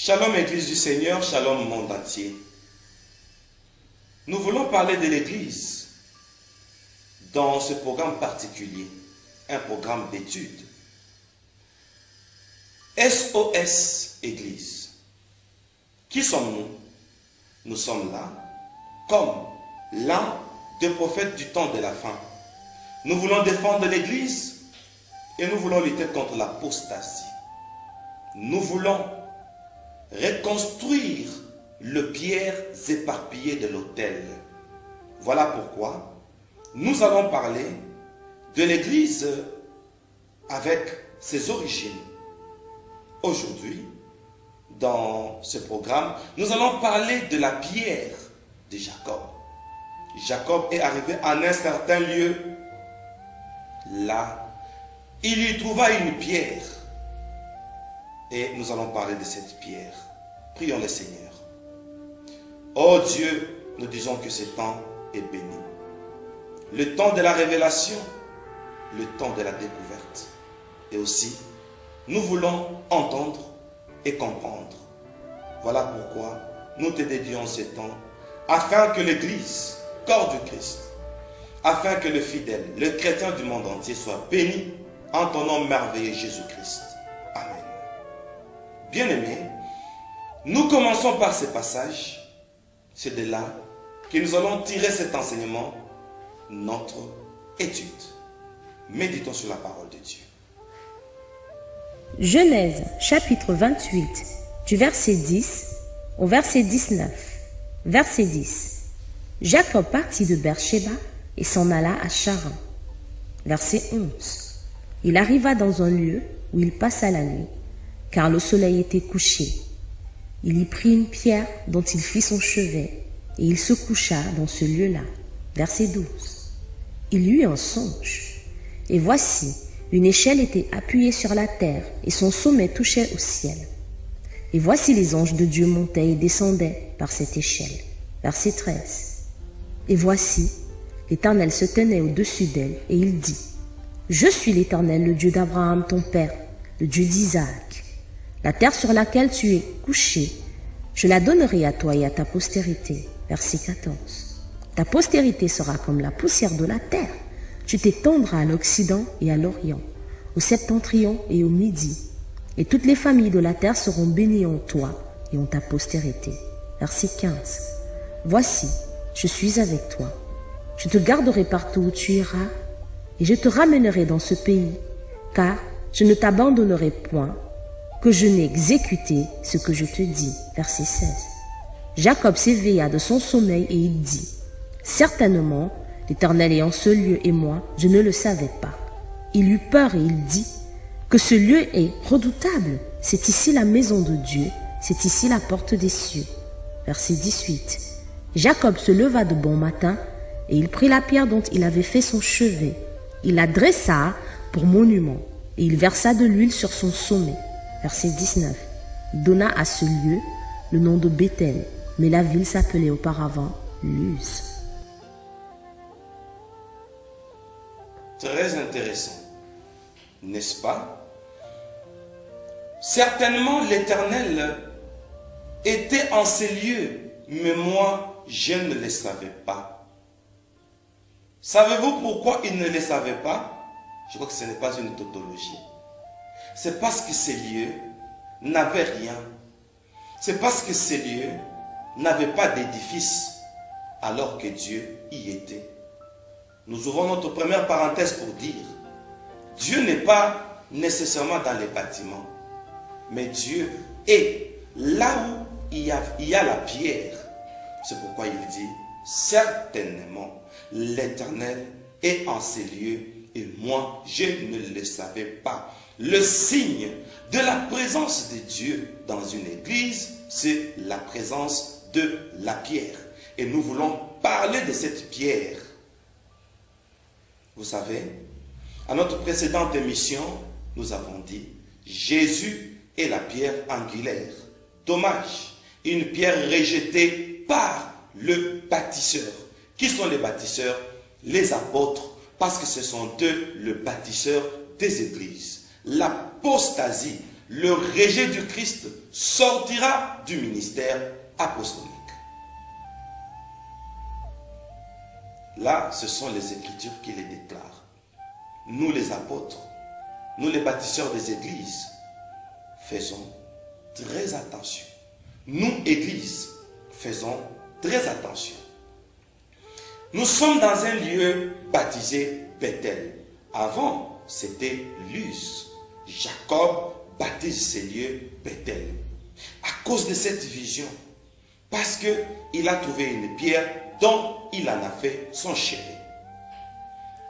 Shalom Église du Seigneur, Shalom monde entier. Nous voulons parler de l'Église dans ce programme particulier, un programme d'études. SOS Église. Qui sommes-nous? Nous sommes là comme l'un des prophètes du temps de la fin. Nous voulons défendre l'Église et nous voulons lutter contre l'apostasie. Nous voulons reconstruire les pierres éparpillées de l'autel. Voilà pourquoi nous allons parler de l'Église avec ses origines. Aujourd'hui, dans ce programme, nous allons parler de la pierre de Jacob. Jacob est arrivé à un certain lieu. Là, il y trouva une pierre. Et nous allons parler de cette pierre. Prions le Seigneur. Oh Dieu, nous disons que ce temps est béni. Le temps de la révélation, le temps de la découverte. Et aussi, nous voulons entendre et comprendre. Voilà pourquoi nous te dédions ce temps, afin que l'Église, corps du Christ, afin que le fidèle, le chrétien du monde entier soit béni en ton nom merveilleux Jésus-Christ. Amen. Bien-aimés, nous commençons par ce passage. C'est de là que nous allons tirer cet enseignement, notre étude. Méditons sur la parole de Dieu. Genèse chapitre 28, du verset 10 au verset 19. Verset 10. Jacob partit de Beersheba et s'en alla à Charan. Verset 11. Il arriva dans un lieu où il passa la nuit, car le soleil était couché. Il y prit une pierre dont il fit son chevet, et il se coucha dans ce lieu-là. Verset 12. Il eut un songe, et voici, une échelle était appuyée sur la terre, et son sommet touchait au ciel. Et voici les anges de Dieu montaient et descendaient par cette échelle. Verset 13. Et voici, l'Éternel se tenait au-dessus d'elle, et il dit, « Je suis l'Éternel, le Dieu d'Abraham, ton père, le Dieu d'Isaac. La terre sur laquelle tu es couché, je la donnerai à toi et à ta postérité. » Verset 14. Ta postérité sera comme la poussière de la terre. Tu t'étendras à l'Occident et à l'Orient, au septentrion et au Midi. Et toutes les familles de la terre seront bénies en toi et en ta postérité. Verset 15. Voici, je suis avec toi. Je te garderai partout où tu iras, et je te ramènerai dans ce pays, car je ne t'abandonnerai point, que je n'ai exécuté ce que je te dis. Verset 16. Jacob s'éveilla de son sommeil et il dit, « Certainement, l'Éternel est en ce lieu et moi, je ne le savais pas. » Il eut peur et il dit, « Que ce lieu est redoutable. C'est ici la maison de Dieu, c'est ici la porte des cieux. » Verset 18. Jacob se leva de bon matin et il prit la pierre dont il avait fait son chevet. Il la dressa pour monument et il versa de l'huile sur son sommet. Verset 19. Il donna à ce lieu le nom de Béthel, mais la ville s'appelait auparavant Luz. Très intéressant, n'est-ce pas? Certainement l'Éternel était en ces lieux, mais moi, je ne le savais pas. Savez-vous pourquoi il ne le savait pas? Je crois que ce n'est pas une tautologie. C'est parce que ces lieux n'avaient rien. C'est parce que ces lieux n'avaient pas d'édifice, alors que Dieu y était. Nous ouvrons notre première parenthèse pour dire, Dieu n'est pas nécessairement dans les bâtiments, mais Dieu est là où il y a la pierre. C'est pourquoi il dit, certainement, l'Éternel est en ces lieux et moi, je ne le savais pas. Le signe de la présence de Dieu dans une église, c'est la présence de la pierre. Et nous voulons parler de cette pierre. Vous savez, à notre précédente émission, nous avons dit, Jésus est la pierre angulaire. Dommage, une pierre rejetée par le bâtisseur. Qui sont les bâtisseurs? Les apôtres, parce que ce sont eux le bâtisseur des églises. L'apostasie le rejet du Christ sortira du ministère apostolique. Là, ce sont les Écritures qui les déclarent. Nous les apôtres, nous les bâtisseurs des églises, faisons très attention. Nous, Église, faisons très attention. Nous sommes dans un lieu baptisé Bethel. Avant, c'était Luz. Jacob baptise ces lieux Bethel. À cause de cette vision, parce qu'il a trouvé une pierre dont il en a fait son chéri.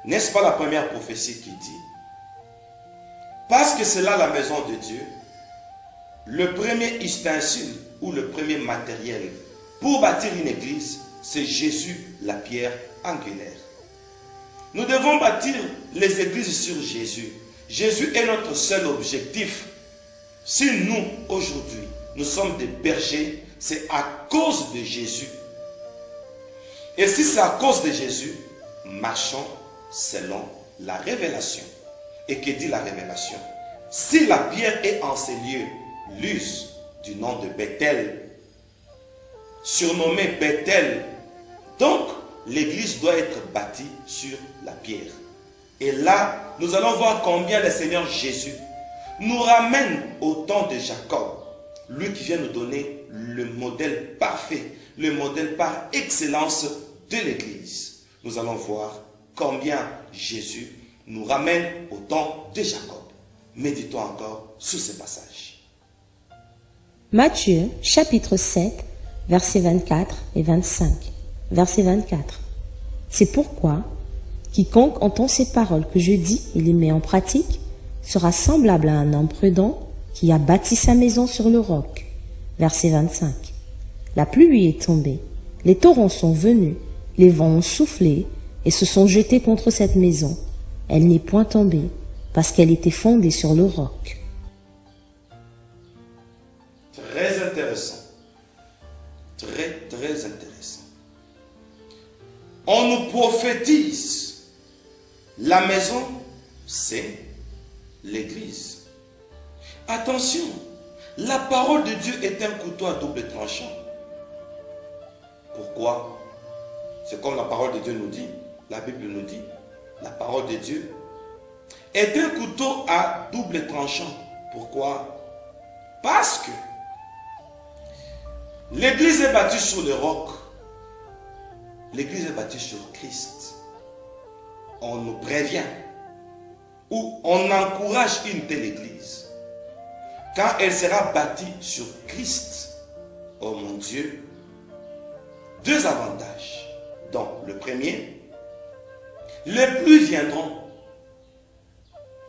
N'est-ce pas la première prophétie qui dit? Parce que c'est là la maison de Dieu, le premier ustensile ou le premier matériel pour bâtir une église, c'est Jésus, la pierre angulaire. Nous devons bâtir les églises sur Jésus. Jésus est notre seul objectif. Si nous, aujourd'hui, nous sommes des bergers, c'est à cause de Jésus. Et si c'est à cause de Jésus, marchons selon la révélation. Et que dit la révélation? Si la pierre est en ces lieux, Luz, du nom de Bethel, surnommé Bethel, donc l'église doit être bâtie sur la pierre. Et là, nous allons voir combien le Seigneur Jésus nous ramène au temps de Jacob, lui qui vient nous donner le modèle parfait, le modèle par excellence de l'église. Nous allons voir combien Jésus nous ramène au temps de Jacob. Méditons encore sur ce passage. Matthieu, chapitre 7, versets 24 et 25. Verset 24. C'est pourquoi, quiconque entend ces paroles que je dis et les met en pratique, sera semblable à un homme prudent qui a bâti sa maison sur le roc. Verset 25. La pluie est tombée, les torrents sont venus, les vents ont soufflé et se sont jetés contre cette maison. Elle n'est point tombée, parce qu'elle était fondée sur le roc. Très intéressant. Très intéressant. On nous prophétise. La maison, c'est l'église. Attention, la parole de Dieu est un couteau à double tranchant. Pourquoi? C'est comme la parole de Dieu nous dit, la Bible nous dit, la parole de Dieu est un couteau à double tranchant. Pourquoi? Parce que l'église est bâtie sur le roc. L'église est bâtie sur Christ. On nous prévient ou on encourage une telle église. Quand elle sera bâtie sur Christ, oh mon Dieu, deux avantages. Donc, le premier, les pluies viendront.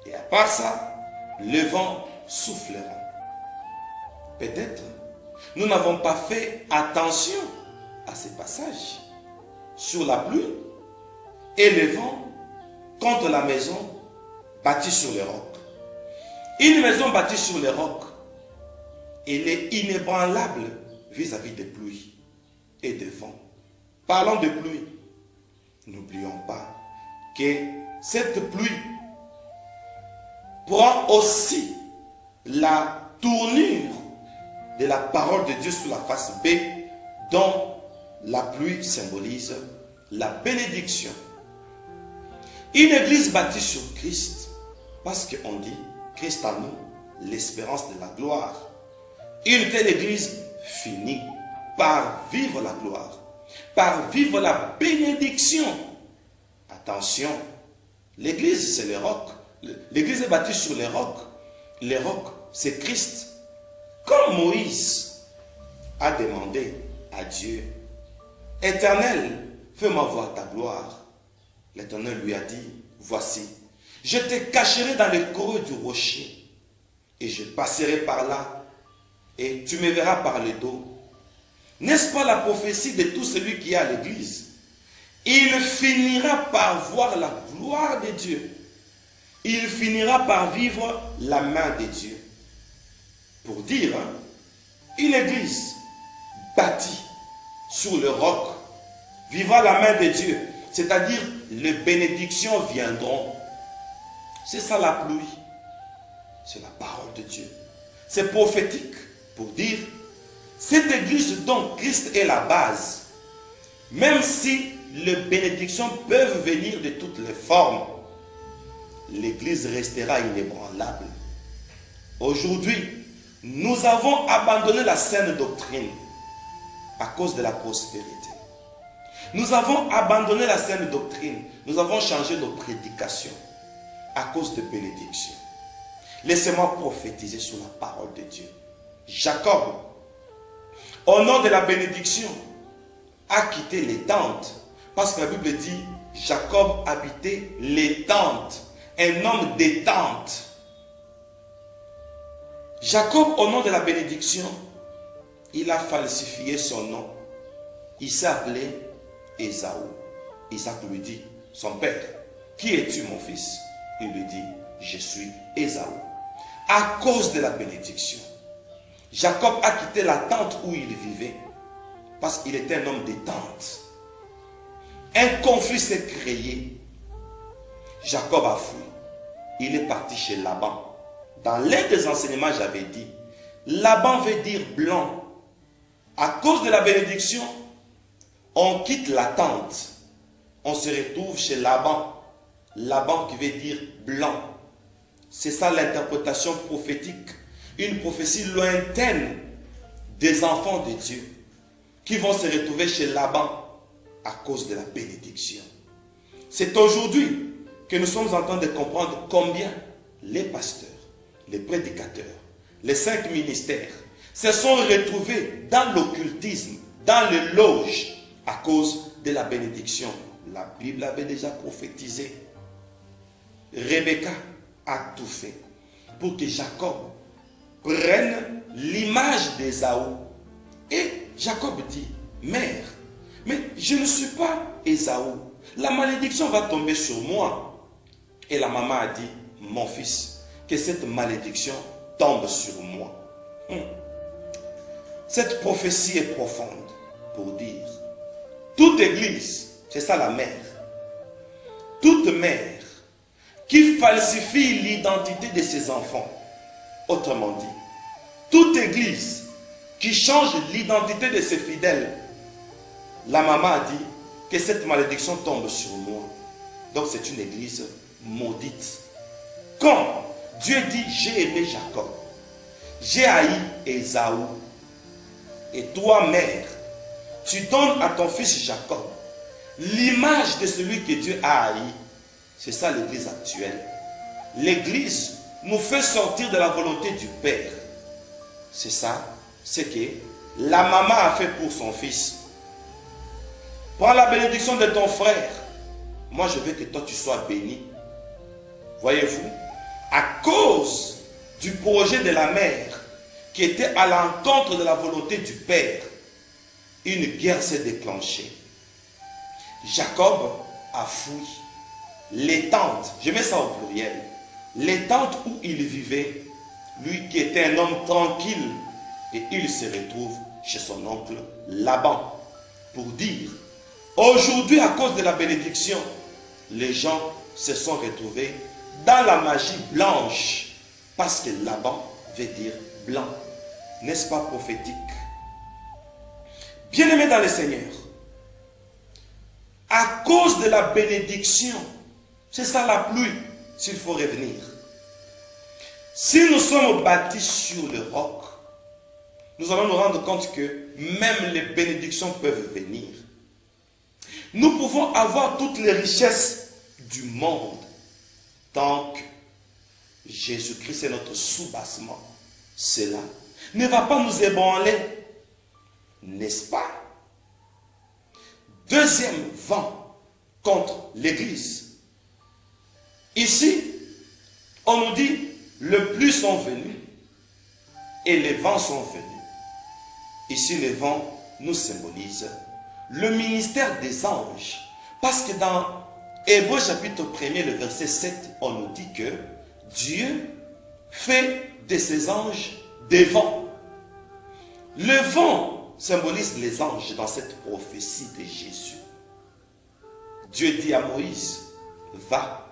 Et à part ça, le vent soufflera. Peut-être, nous n'avons pas fait attention à ces passages sur la pluie et le vent contre la maison bâtie sur les rocs. Une maison bâtie sur les rocs, elle est inébranlable vis-à-vis des pluies et des vents. Parlons de pluie. N'oublions pas que cette pluie prend aussi la tournure de la parole de Dieu sur la face B, dont la pluie symbolise la bénédiction. Une église bâtie sur Christ, parce qu'on dit Christ en nous, l'espérance de la gloire. Une telle église finit par vivre la gloire, par vivre la bénédiction. Attention, l'église c'est le roc. L'église est bâtie sur les rocs. Les rocs, c'est Christ. Comme Moïse a demandé à Dieu, Éternel, fais-moi voir ta gloire. L'Éternel lui a dit, voici, je te cacherai dans le creux du rocher et je passerai par là et tu me verras par le dos. N'est-ce pas la prophétie de tout celui qui est à l'église? Il finira par voir la gloire de Dieu. Il finira par vivre la main de Dieu. Pour dire, une église bâtie sur le roc vivra la main de Dieu. C'est-à-dire, les bénédictions viendront. C'est ça la pluie. C'est la parole de Dieu. C'est prophétique pour dire, cette église dont Christ est la base, même si les bénédictions peuvent venir de toutes les formes, l'église restera inébranlable. Aujourd'hui, nous avons abandonné la saine doctrine à cause de la prospérité. Nous avons abandonné la saine doctrine. Nous avons changé nos prédications à cause de bénédictions. Laissez-moi prophétiser sur la parole de Dieu. Jacob, au nom de la bénédiction, a quitté les tentes. Parce que la Bible dit, Jacob habitait les tentes. Un homme des tentes. Jacob, au nom de la bénédiction, il a falsifié son nom. Il s'est appelé Ésaü. Isaac lui dit, son père, qui es-tu mon fils? Il lui dit, je suis Ésaü. À cause de la bénédiction, Jacob a quitté la tente où il vivait, parce qu'il était un homme des tentes. Un conflit s'est créé. Jacob a fui. Il est parti chez Laban. Dans l'un des enseignements, j'avais dit, Laban veut dire blanc. À cause de la bénédiction, on quitte la tente. On se retrouve chez Laban. Laban qui veut dire blanc. C'est ça l'interprétation prophétique. Une prophétie lointaine des enfants de Dieu qui vont se retrouver chez Laban à cause de la bénédiction. C'est aujourd'hui que nous sommes en train de comprendre combien les pasteurs, les prédicateurs, les 5 ministères se sont retrouvés dans l'occultisme, dans les loges à cause de la bénédiction. La Bible avait déjà prophétisé. Rebecca a tout fait pour que Jacob prenne l'image d'Ésaü. Et Jacob dit, mère, mais je ne suis pas Ésaü. La malédiction va tomber sur moi. Et la maman a dit, mon fils, que cette malédiction tombe sur moi. Cette prophétie est profonde pour dire, toute église, c'est ça la mère, toute mère qui falsifie l'identité de ses enfants, autrement dit, toute église qui change l'identité de ses fidèles, la maman a dit que cette malédiction tombe sur moi. Donc c'est une église maudite. Quand Dieu dit, j'ai aimé Jacob, j'ai haï Ésaü, et toi, mère, tu donnes à ton fils Jacob l'image de celui que Dieu a haï. C'est ça l'église actuelle. L'église nous fait sortir de la volonté du Père. C'est ça, c'est que la maman a fait pour son fils. Prends la bénédiction de ton frère. Moi, je veux que toi, tu sois béni. Voyez-vous, à cause du projet de la mère qui était à l'encontre de la volonté du Père, une guerre s'est déclenchée. Jacob a fui les tentes, je mets ça au pluriel, les tentes où il vivait, lui qui était un homme tranquille, et il se retrouve chez son oncle Laban pour dire, aujourd'hui à cause de la bénédiction, les gens se sont retrouvés dans la magie blanche, parce que Laban veut dire blanc. N'est-ce pas prophétique? Bien-aimés dans le Seigneur, à cause de la bénédiction, c'est ça la pluie, s'il faut revenir. Si nous sommes bâtis sur le roc, nous allons nous rendre compte que même les bénédictions peuvent venir. Nous pouvons avoir toutes les richesses du monde tant que Jésus-Christ est notre soubassement. Cela ne va pas nous ébranler, n'est-ce pas? Deuxième vent contre l'Église. Ici, on nous dit, le pluie sont venus et les vents sont venus. Ici, les vents nous symbolisent le ministère des anges. Parce que dans Hébreux chapitre 1er, le verset 7, on nous dit que Dieu fait de ses anges des vents. Le vent symbolise les anges dans cette prophétie de Jésus. Dieu dit à Moïse, va,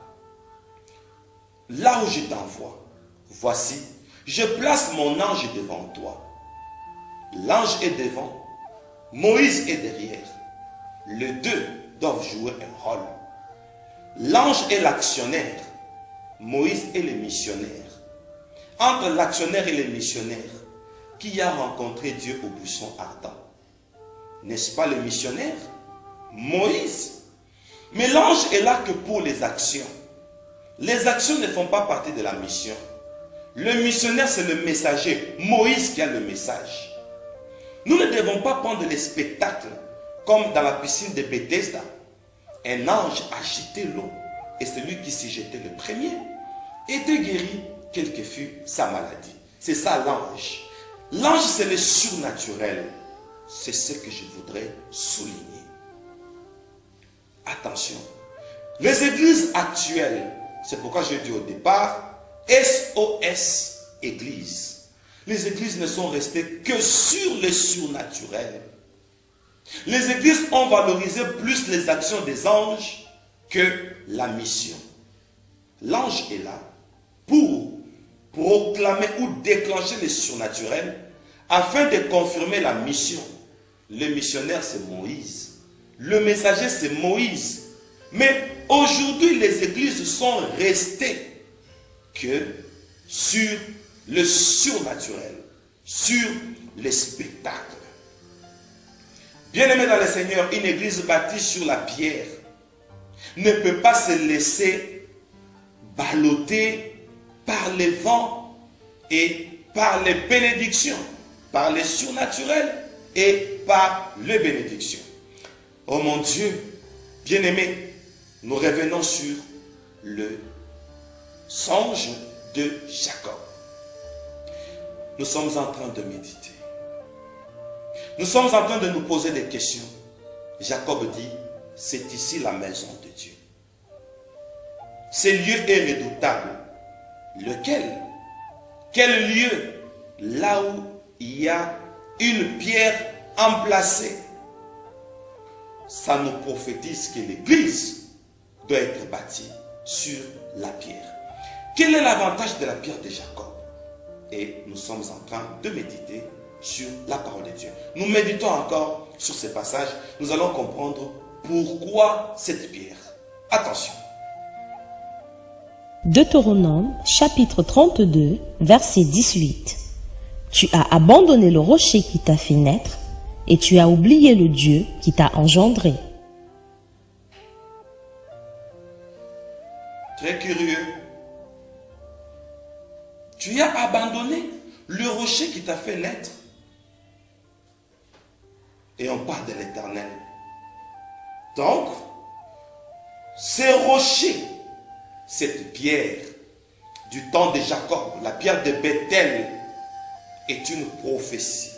là où je t'envoie, voici, je place mon ange devant toi. L'ange est devant, Moïse est derrière. Les deux doivent jouer un rôle. L'ange est l'actionnaire, Moïse est le missionnaire. Entre l'actionnaire et le missionnaire, qui a rencontré Dieu au buisson ardent? N'est-ce pas le missionnaire? Moïse. Mais l'ange est là que pour les actions. Les actions ne font pas partie de la mission. Le missionnaire, c'est le messager. Moïse qui a le message. Nous ne devons pas prendre les spectacles comme dans la piscine de Bethesda. Un ange a jeté l'eau et celui qui s'y jetait le premier était guéri, quelle que fût sa maladie. C'est ça l'ange. L'ange, c'est le surnaturel. C'est ce que je voudrais souligner. Attention, les églises actuelles, c'est pourquoi je dis au départ, SOS Église. Les églises ne sont restées que sur le surnaturel. Les églises ont valorisé plus les actions des anges que la mission. L'ange est là pour proclamer ou déclencher le surnaturel afin de confirmer la mission. Le missionnaire, c'est Moïse. Le messager, c'est Moïse. Mais aujourd'hui, les églises sont restées que sur le surnaturel, sur les spectacles. Bien-aimés dans le Seigneur, une église bâtie sur la pierre ne peut pas se laisser balloter par les vents et par les bénédictions, par les surnaturels et par les bénédictions. Oh mon Dieu, bien-aimé, nous revenons sur le songe de Jacob. Nous sommes en train de méditer. Nous sommes en train de nous poser des questions. Jacob dit, c'est ici la maison de Dieu. Ce lieu est redoutable. Lequel? Quel lieu? Là où il y a une pierre emplacée. Ça nous prophétise que l'église doit être bâtie sur la pierre. Quel est l'avantage de la pierre de Jacob? Et nous sommes en train de méditer sur la parole de Dieu. Nous méditons encore sur ces passages. Nous allons comprendre pourquoi cette pierre. Attention. Deutéronome, chapitre 32, verset 18. Tu as abandonné le rocher qui t'a fait naître, et tu as oublié le Dieu qui t'a engendré. Très curieux. Tu as abandonné le rocher qui t'a fait naître. Et on parle de l'Éternel. Donc, ces rochers, cette pierre du temps de Jacob, la pierre de Bethel, est une prophétie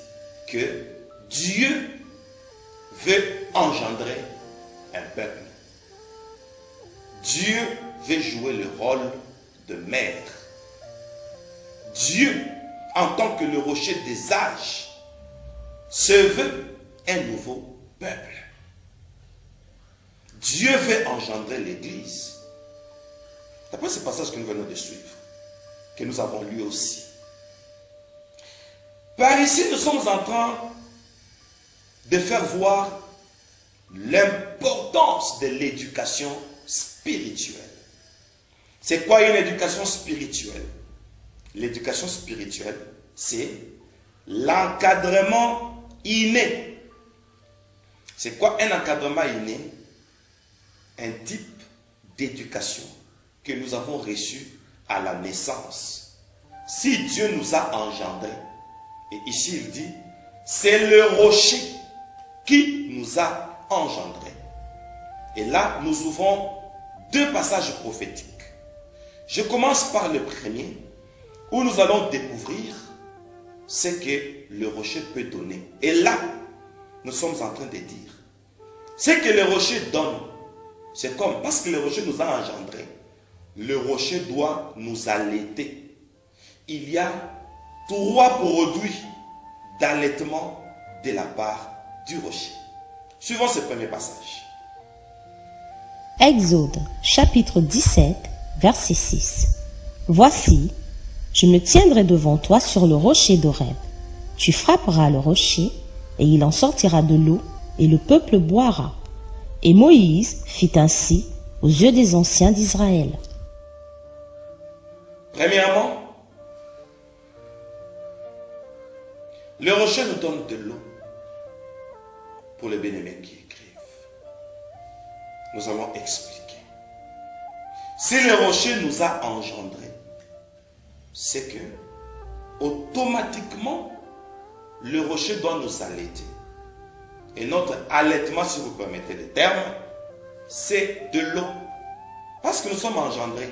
que Dieu veut engendrer un peuple. Dieu veut jouer le rôle de mère. Dieu, en tant que le rocher des âges, se veut un nouveau peuple. Dieu veut engendrer l'Église. D'après ce passage que nous venons de suivre, que nous avons lu aussi. Par ici, nous sommes en train de faire voir l'importance de l'éducation spirituelle. C'est quoi une éducation spirituelle? L'éducation spirituelle, c'est l'encadrement inné. C'est quoi un encadrement inné? Un type d'éducation que nous avons reçu à la naissance. Si Dieu nous a engendrés, et ici il dit, c'est le rocher qui nous a engendrés. Et là, nous ouvrons deux passages prophétiques. Je commence par le premier, où nous allons découvrir ce que le rocher peut donner. Et là, nous sommes en train de dire, ce que le rocher donne, c'est comme, parce que le rocher nous a engendrés, le rocher doit nous allaiter. Il y a 3 produits d'allaitement de la part du rocher. Suivons ce premier passage. Exode, chapitre 17, verset 6. Voici, Je me tiendrai devant toi sur le rocher d'Horeb. Tu frapperas le rocher, et il en sortira de l'eau, et le peuple boira. Et Moïse fit ainsi aux yeux des anciens d'Israël. Premièrement, le rocher nous donne de l'eau pour les bien-aimés qui écrivent. Nous allons expliquer. Si le rocher nous a engendrés, c'est que automatiquement, le rocher doit nous allaiter. Et notre allaitement, si vous permettez le terme, c'est de l'eau. Parce que nous sommes engendrés.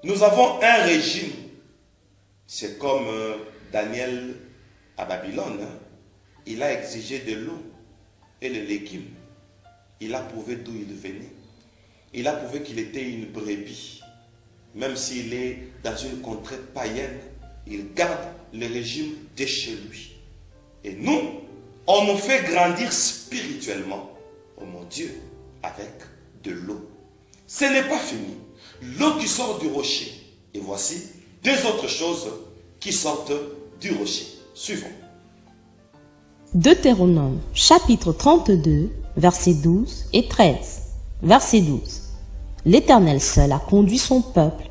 Nous avons un régime. C'est comme Daniel à Babylone. Il a exigé de l'eau et les légumes. Il a prouvé d'où il venait. Il a prouvé qu'il était une brebis. Même s'il est dans une contrée païenne, il garde le régime de chez lui. Et nous, on nous fait grandir spirituellement, oh mon Dieu, avec de l'eau. Ce n'est pas fini. L'eau qui sort du rocher. Et voici deux autres choses qui sortent du rocher. Suivons. Deutéronome, chapitre 32, versets 12 et 13. Verset 12. L'Éternel seul a conduit son peuple,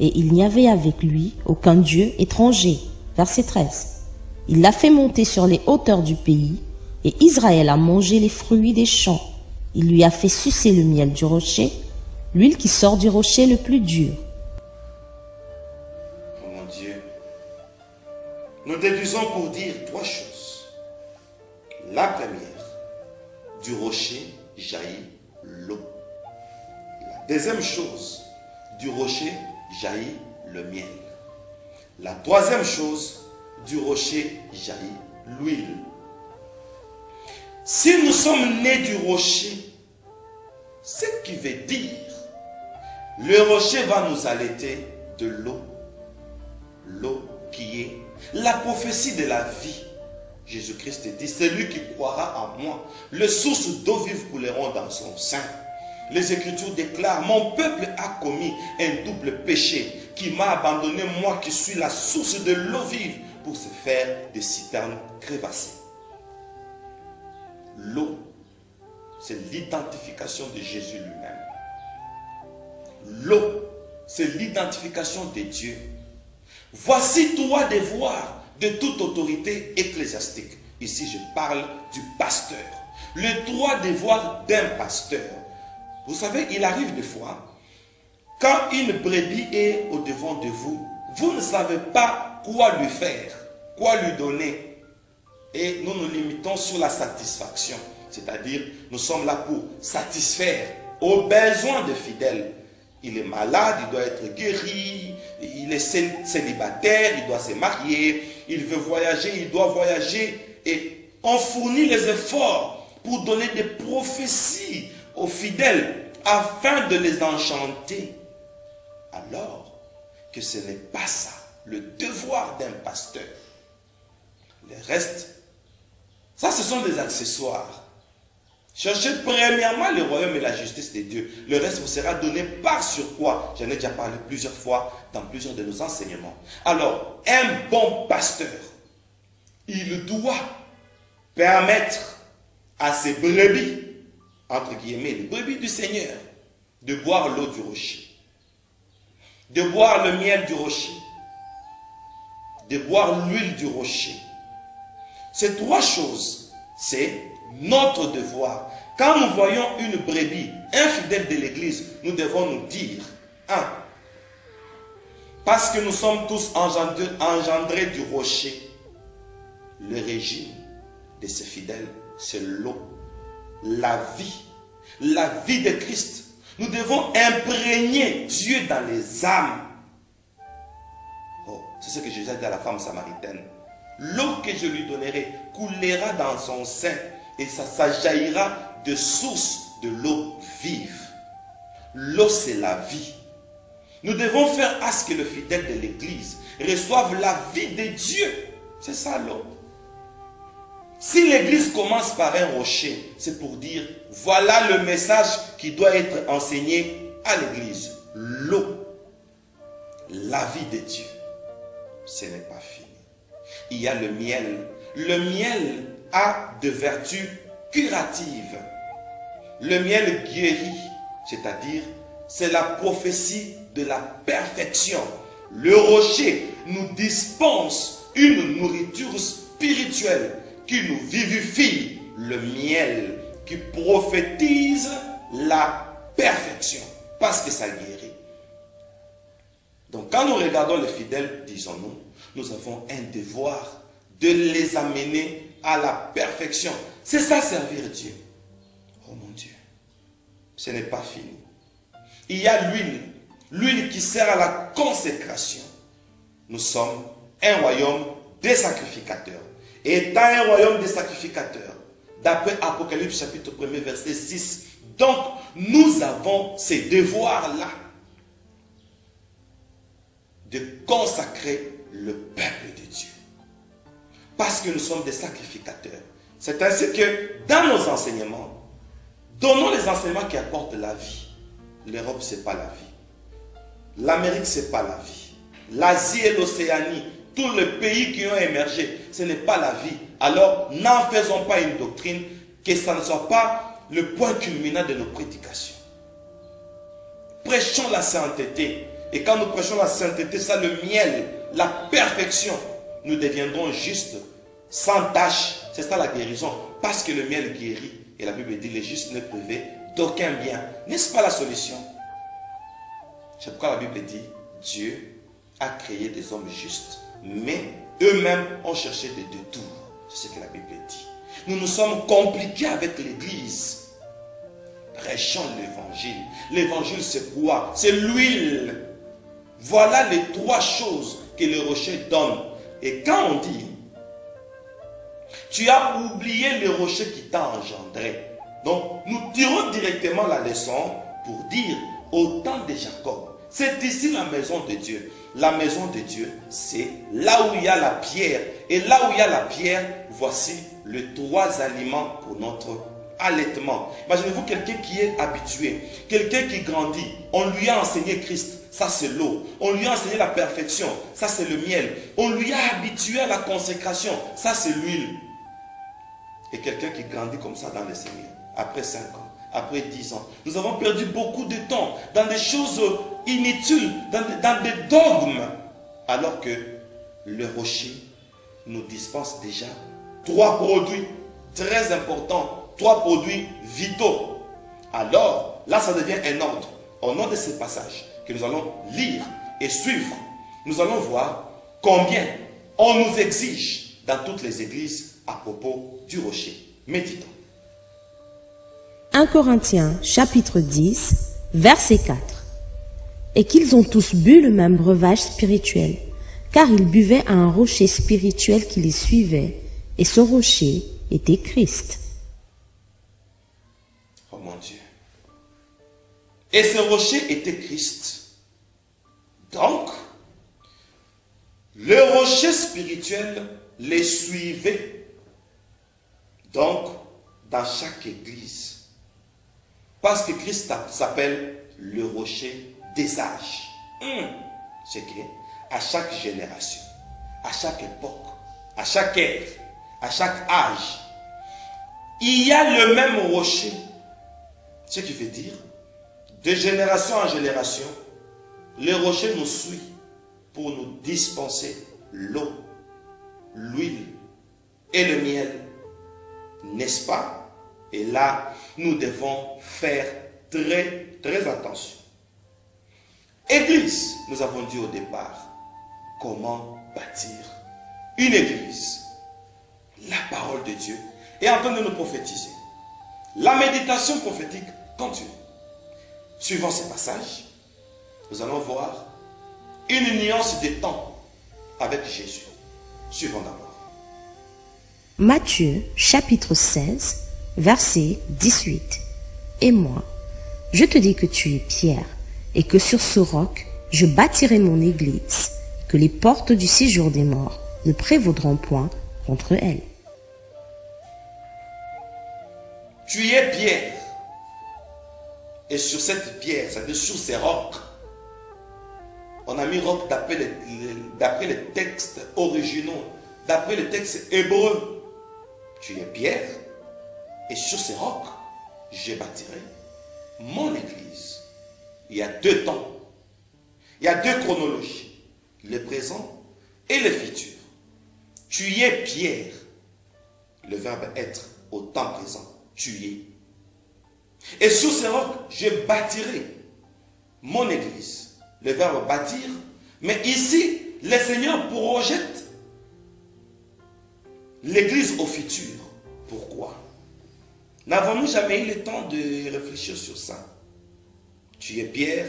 et il n'y avait avec lui aucun dieu étranger. Verset 13. Il l'a fait monter sur les hauteurs du pays, et Israël a mangé les fruits des champs. Il lui a fait sucer le miel du rocher, l'huile qui sort du rocher le plus dur. Oh mon Dieu, nous déduisons pour dire trois choses. La première, du rocher jaillit l'eau. La deuxième chose, du rocher jaillit le miel. La troisième chose, du rocher jaillit l'huile. Si nous sommes nés du rocher, ce qui veut dire, le rocher va nous allaiter de l'eau. L'eau qui est la prophétie de la vie. Jésus-Christ dit, celui qui croira en moi, les sources d'eau vive couleront dans son sein. Les Écritures déclarent, mon peuple a commis un double péché, qui m'a abandonné, moi qui suis la source de l'eau vive, pour se faire des citernes crevassées. L'eau, c'est l'identification de Jésus lui-même. L'eau, c'est l'identification de Dieu. Voici trois devoirs de toute autorité ecclésiastique. Ici, je parle du pasteur. Les trois devoirs d'un pasteur. Vous savez, il arrive des fois, quand une brebis est au devant de vous, vous ne savez pas quoi lui faire, quoi lui donner. Et nous nous limitons sur la satisfaction. C'est-à-dire, nous sommes là pour satisfaire aux besoins des fidèles. Il est malade, il doit être guéri, il est célibataire, il doit se marier, il veut voyager, il doit voyager. Et on fournit les efforts pour donner des prophéties aux fidèles afin de les enchanter. Alors que ce n'est pas ça, le devoir d'un pasteur. Le reste, ça ce sont des accessoires. Cherchez premièrement le royaume et la justice de Dieu. Le reste vous sera donné par sur quoi. J'en ai déjà parlé plusieurs fois dans plusieurs de nos enseignements. Alors, un bon pasteur, il doit permettre à ses brebis, entre guillemets, les brebis du Seigneur, de boire l'eau du rocher, de boire le miel du rocher, de boire l'huile du rocher. Ces trois choses, c'est notre devoir. Quand nous voyons une brebis infidèle de l'église, nous devons nous dire, parce que nous sommes tous engendrés du rocher, le régime de ces fidèles, c'est l'eau, la vie de Christ. Nous devons imprégner Dieu dans les âmes. Oh, c'est ce que Jésus a dit à la femme samaritaine. L'eau que je lui donnerai coulera dans son sein et ça jaillira de sources de l'eau vive. L'eau, c'est la vie. Nous devons faire à ce que le fidèle de l'église reçoive la vie de Dieu. C'est ça l'eau. Si l'église commence par un rocher, c'est pour dire, voilà le message qui doit être enseigné à l'église. L'eau, la vie de Dieu. ce n'est pas fini. Il y a le miel. Le miel a de vertus curatives. Le miel guérit, c'est-à-dire, c'est la prophétie de la perfection. Le rocher nous dispense une nourriture spirituelle qui nous vivifie. Le miel qui prophétise la perfection, parce que ça guérit. Donc quand nous regardons les fidèles, disons-nous, nous avons un devoir de les amener à la perfection. C'est ça servir Dieu. Oh mon Dieu, ce n'est pas fini. Il y a l'huile qui sert à la consécration. Nous sommes un royaume des sacrificateurs. Et étant un royaume des sacrificateurs, d'après Apocalypse chapitre 1er verset 6, donc nous avons ces devoirs-là de consacrer le peuple de Dieu. Parce que nous sommes des sacrificateurs. C'est ainsi que dans nos enseignements, donnons les enseignements qui apportent la vie. L'Europe, ce n'est pas la vie. L'Amérique, ce n'est pas la vie. L'Asie et l'Océanie, tous les pays qui ont émergé, ce n'est pas la vie. Alors, n'en faisons pas une doctrine, que ça ne soit pas le point culminant de nos prédications. Prêchons la sainteté. Et quand nous prêchons la sainteté, ça le miel, la perfection, nous deviendrons justes, sans tache. C'est ça la guérison. Parce que le miel guérit. Et la Bible dit, les justes ne privés d'aucun bien. N'est-ce pas la solution? C'est pourquoi la Bible dit, Dieu a créé des hommes justes. Mais eux-mêmes ont cherché des détours. C'est ce que la Bible dit. Nous nous sommes compliqués avec l'Église. Prêchons l'évangile. L'évangile, c'est quoi? C'est l'huile. Voilà les trois choses que le rocher donne. Et quand on dit, tu as oublié le rocher qui t'a engendré. Donc, nous tirons directement la leçon pour dire, au temps de Jacob, c'est ici la maison de Dieu. La maison de Dieu, c'est là où il y a la pierre. Et là où il y a la pierre, voici les trois aliments pour notre allaitement. Imaginez-vous quelqu'un qui est habitué, quelqu'un qui grandit. On lui a enseigné Christ, ça c'est l'eau. On lui a enseigné la perfection, ça c'est le miel. On lui a habitué à la consécration, ça c'est l'huile. Et quelqu'un qui grandit comme ça dans le Seigneur, après 5 ans, après 10 ans, nous avons perdu beaucoup de temps dans des choses inutiles, dans des dogmes, alors que le rocher nous dispense déjà 3 produits très importants, 3 produits vitaux. Alors, là, ça devient un ordre. Au nom de ces passages que nous allons lire et suivre, nous allons voir combien on nous exige dans toutes les églises à propos du rocher. Méditons. 1 Corinthiens chapitre 10, verset 4. Et qu'ils ont tous bu le même breuvage spirituel, car ils buvaient à un rocher spirituel qui les suivait, et ce rocher était Christ. Oh mon Dieu. Et ce rocher était Christ. Donc, le rocher spirituel les suivait. Donc, dans chaque église. Parce que Christ s'appelle le rocher des âges. C'est qu'à chaque génération, à chaque époque, à chaque ère, à chaque âge, il y a le même rocher. Ce qui veut dire, de génération en génération, le rocher nous suit pour nous dispenser l'eau, l'huile et le miel. N'est-ce pas? Et là, nous devons faire très attention. Église, nous avons dit au départ, comment bâtir une église? La parole de Dieu est en train de nous prophétiser. La méditation prophétique continue. Suivant ces passages, nous allons voir une nuance des temps avec Jésus. Suivons d'abord. Matthieu chapitre 16, verset 18. Et moi, je te dis que tu es Pierre, et que sur ce roc, je bâtirai mon église, que les portes du séjour des morts ne prévaudront point contre elle. Tu es Pierre, et sur cette pierre, c'est-à-dire sur ces rocs, On a mis roc d'après les textes originaux, d'après les textes hébreux. Tu es pierre, et sur ces rocs, je bâtirai mon église. Il y a deux temps. Il y a deux chronologies. Le présent et le futur. Tu es pierre. Le verbe être au temps présent. Tu es. Et sur ces rocs, je bâtirai mon église. Le verbe bâtir. Mais ici, le Seigneur projette l'église au futur. Pourquoi? N'avons-nous jamais eu le temps de réfléchir sur ça? Tu es pierre,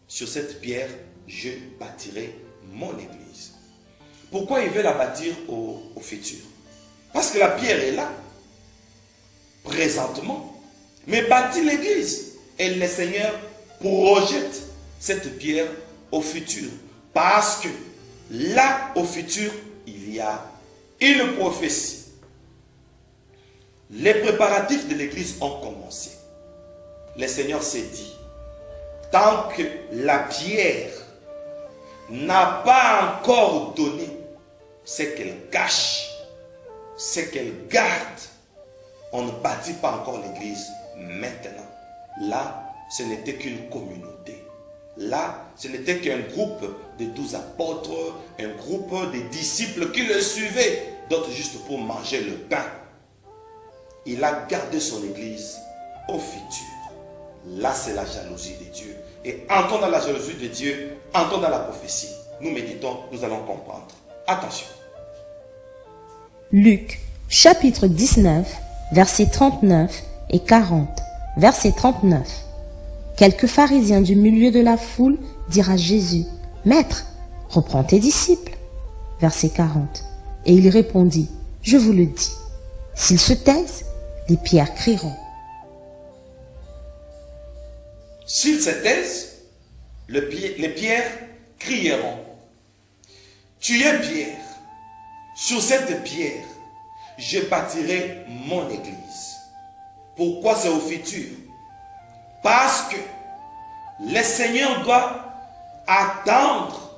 sur cette pierre, je bâtirai mon église. Pourquoi il veut la bâtir au futur? Parce que la pierre est là, présentement, mais bâtit l'église. Et le Seigneur projette cette pierre au futur. Parce que là, au futur, il y a une prophétie. Les préparatifs de l'église ont commencé. Le Seigneur s'est dit, tant que la pierre n'a pas encore donné ce qu'elle cache, ce qu'elle garde, on ne bâtit pas encore l'église maintenant. Là, ce n'était qu'une communauté. Là, ce n'était qu'un groupe de 12 apôtres, un groupe de disciples qui le suivaient, d'autres juste pour manger le pain. Il a gardé son église au futur. Là, c'est la jalousie de Dieu. Et entrons dans la jalousie de Dieu, entrons dans la prophétie. Nous méditons, nous allons comprendre. Attention. Luc, chapitre 19, versets 39 et 40. Verset 39. Quelques pharisiens du milieu de la foule dirent à Jésus, « Maître, reprends tes disciples. » Verset 40. Et il répondit, « Je vous le dis, s'ils se taisent, les pierres crieront. » S'ils se taisent, les pierres crieront. Tu es pierre. Sur cette pierre, je bâtirai mon église. Pourquoi c'est au futur? Parce que le Seigneur doit attendre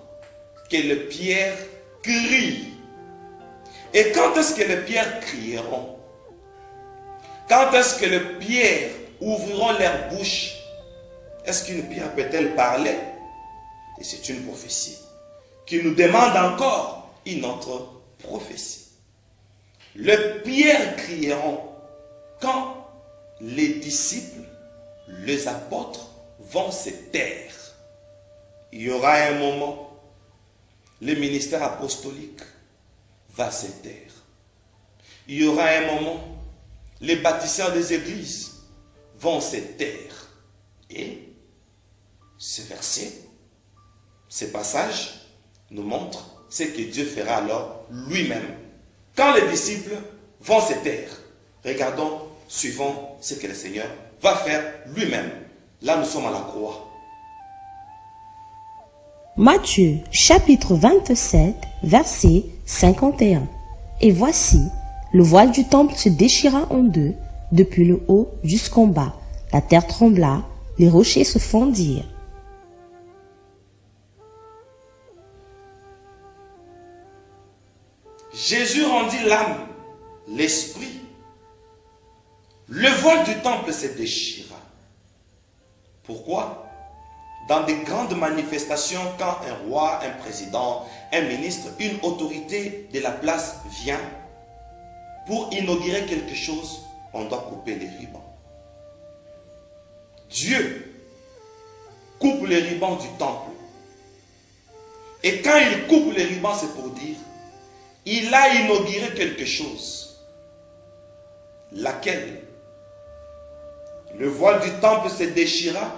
que les pierres crient. Et quand est-ce que les pierres crieront? Quand est-ce que les pierres ouvriront leur bouche? Est-ce qu'une pierre peut-elle parler? Et c'est une prophétie qui nous demande encore une autre prophétie. Les pierres crieront quand les disciples, les apôtres vont se taire. Il y aura un moment, le ministère apostolique va se taire. Il y aura un moment, les bâtisseurs des églises vont se taire. Et ce verset, ce passage nous montre ce que Dieu fera alors lui-même quand les disciples vont se taire. Regardons, suivons ce que le Seigneur va faire lui-même. Là, nous sommes à la croix. Matthieu, chapitre 27, verset 51. Et voici, le voile du temple se déchira en deux, depuis le haut jusqu'en bas. La terre trembla, les rochers se fondirent. Jésus rendit l'âme, l'esprit. Le voile du temple se déchira. Pourquoi? Dans des grandes manifestations, quand un roi, un président, un ministre, une autorité de la place vient pour inaugurer quelque chose, on doit couper les rubans. Dieu coupe les rubans du temple. Et quand il coupe les rubans, c'est pour dire, il a inauguré quelque chose. Laquelle? Le voile du temple se déchira,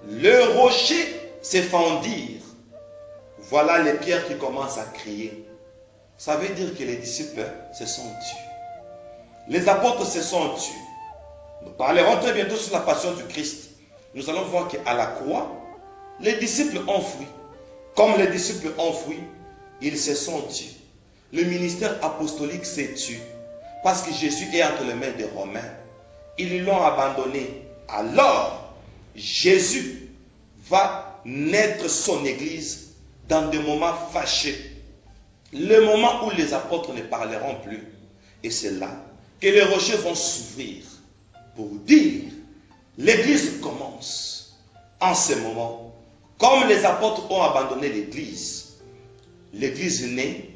le rocher se fendirent. Voilà les pierres qui commencent à crier. Ça veut dire que les disciples se sont tus. Les apôtres se sont tus. Nous parlerons très bientôt sur la passion du Christ. Nous allons voir qu'à la croix, les disciples ont fui. Comme les disciples ont fui, ils se sont tus. Le ministère apostolique s'est tué parce que Jésus est entre les mains des Romains. Ils l'ont abandonné. Alors, Jésus va naître son église dans des moments fâchés. Le moment où les apôtres ne parleront plus. Et c'est là que les rochers vont s'ouvrir pour dire, l'église commence. En ce moment, comme les apôtres ont abandonné l'église naît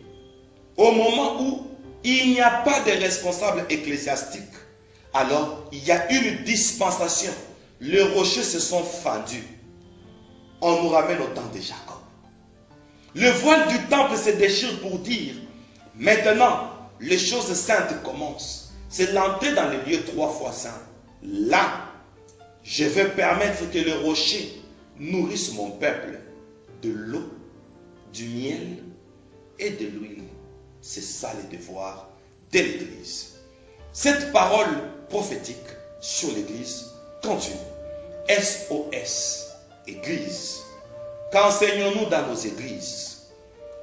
au moment où il n'y a pas de responsable ecclésiastique. Alors, il y a une dispensation. Les rochers se sont fendus. On nous ramène au temps de Jacob. Le voile du temple se déchire pour dire, maintenant, les choses saintes commencent. C'est l'entrée dans les lieux 3 fois saints. Là, je vais permettre que les rochers nourrissent mon peuple de l'eau, du miel et de l'huile. C'est ça le devoir de l'Église. Cette parole prophétique sur l'Église continue. SOS, Église. Qu'enseignons-nous dans nos églises?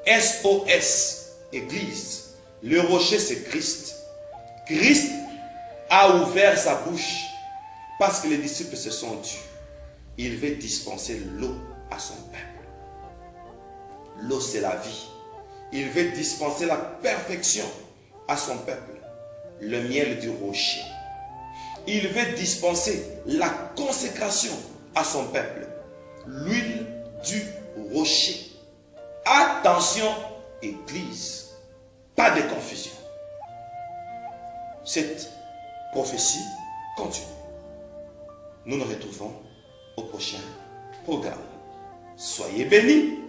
SOS, Église. Le rocher, c'est Christ. Christ a ouvert sa bouche parce que les disciples se sont tus. Il veut dispenser l'eau à son peuple. L'eau, c'est la vie. Il veut dispenser la perfection à son peuple. Le miel du rocher. Il veut dispenser la consécration à son peuple. L'huile du rocher. Attention, Église. Pas de confusion. Cette prophétie continue. Nous nous retrouvons au prochain programme. Soyez bénis.